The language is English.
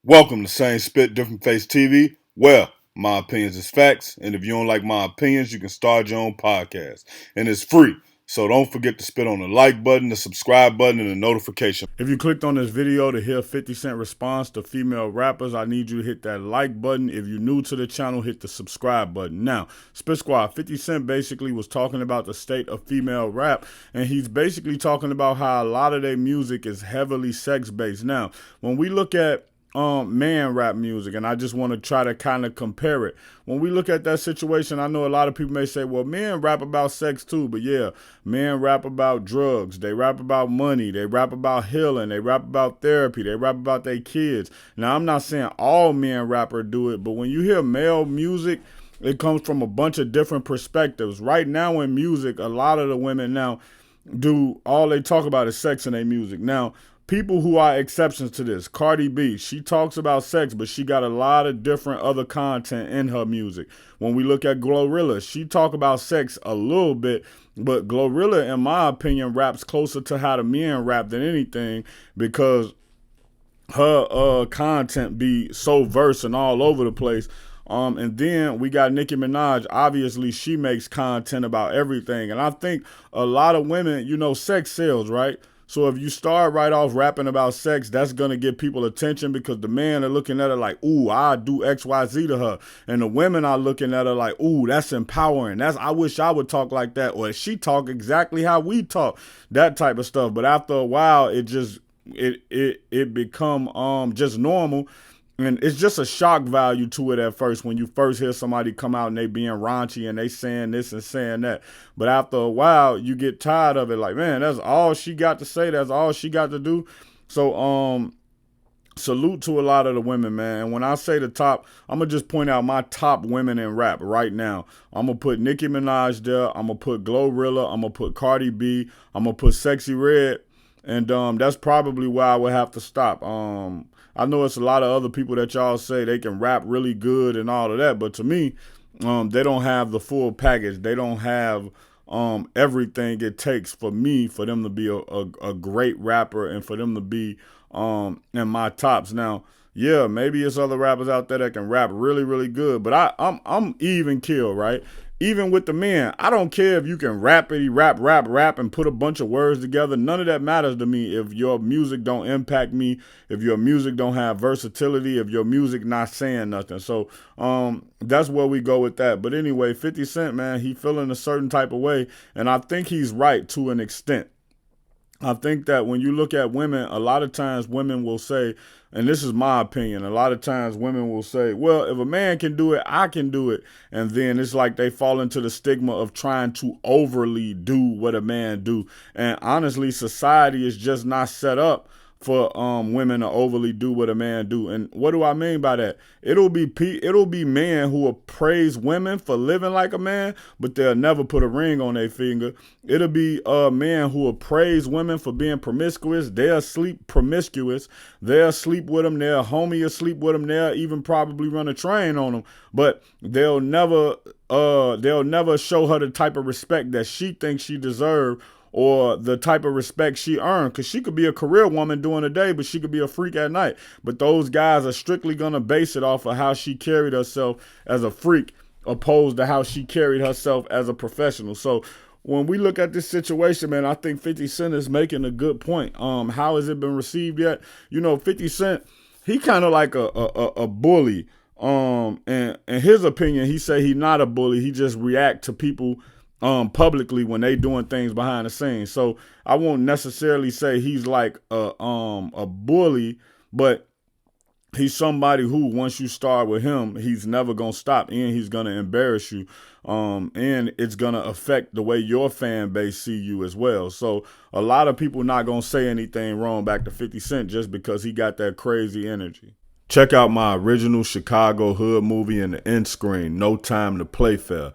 Welcome to Same Spit, Different Face TV. Well, my opinions is facts, and if you don't like my opinions, you can start your own podcast. And it's free. So don't forget to spit on the like button, the subscribe button, and the notification. If you clicked on this video to hear 50 Cent response to female rappers, I need you to hit that like button. If you're new to the channel, hit the subscribe button. Now, Spit Squad, 50 Cent basically was talking about the state of female rap, and he's basically talking about how a lot of their music is heavily sex-based. Now, when we look at man rap music, and I just want to try to kind of compare it. When we look at that situation, I know a lot of people may say, well, men rap about sex too, but yeah, men rap about drugs, they rap about money, they rap about healing, they rap about therapy, they rap about their kids. Now, I'm not saying all men rappers do it, but when you hear male music, it comes from a bunch of different perspectives. Right now in music, a lot of the women now do all they talk about is sex in their music. Now, people who are exceptions to this, Cardi B, she talks about sex, but she got a lot of different other content in her music. When we look at Glorilla, she talk about sex a little bit, but Glorilla, in my opinion, raps closer to how the men rap than anything, because her content be so verse and all over the place. And then we got Nicki Minaj. Obviously, she makes content about everything. And I think a lot of women, sex sells, right? So if you start right off rapping about sex, that's going to get people attention, because the men are looking at her like, ooh, I do X, Y, Z to her. And the women are looking at her like, ooh, that's empowering. I wish I would talk like that. Or she talk exactly how we talk, that type of stuff. But after a while, it become just normal, and it's just a shock value to it at first when you first hear somebody come out and they being raunchy and they saying this and saying that. But after a while, you get tired of it. Like, man, that's all she got to say, that's all she got to do. So salute to a lot of the women, man. And when I say the top, I'm gonna just point out my top women in rap right now. I'm gonna put Nicki Minaj there, I'm gonna put Glorilla, I'm gonna put Cardi B, I'm gonna put Sexy Red. And that's probably where I would have to stop. I know it's a lot of other people that y'all say they can rap really good and all of that, but to me, they don't have the full package. They don't have everything it takes for them to be a great rapper, and for them to be in my tops. Now, yeah, maybe it's other rappers out there that can rap really, really good, but I'm even kill, right? Even with the men, I don't care if you can rap, and put a bunch of words together. None of that matters to me if your music don't impact me, if your music don't have versatility, if your music not saying nothing. So that's where we go with that. But anyway, 50 Cent, man, he feeling a certain type of way, and I think he's right to an extent. I think that when you look at women, a lot of times women will say, and this is my opinion, a lot of times women will say, well, if a man can do it, I can do it. And then it's like they fall into the stigma of trying to overly do what a man do. And honestly, society is just not set up for women to overly do what a man do. And what do I mean by that? It'll be men who will praise women for living like a man, but they'll never put a ring on their finger. It'll be men who will praise women for being promiscuous. They'll sleep promiscuous. They'll sleep with them. Their homie will sleep with them. They'll even probably run a train on them. But they'll never show her the type of respect that she thinks she deserves, or the type of respect she earned, because she could be a career woman during the day, but she could be a freak at night. But those guys are strictly going to base it off of how she carried herself as a freak, opposed to how she carried herself as a professional. So when we look at this situation, man, I think 50 Cent is making a good point. How has it been received yet? 50 Cent, he kind of like a bully. And in his opinion, he say he not a bully. He just react to people publicly when they doing things behind the scenes. So I won't necessarily say he's like a bully, but he's somebody who, once you start with him, he's never gonna stop, and he's gonna embarrass you. And it's gonna affect the way your fan base see you as well. So a lot of people not gonna say anything wrong back to 50 Cent just because he got that crazy energy. Check out my original Chicago hood movie in the end screen, No Time to Play Fair.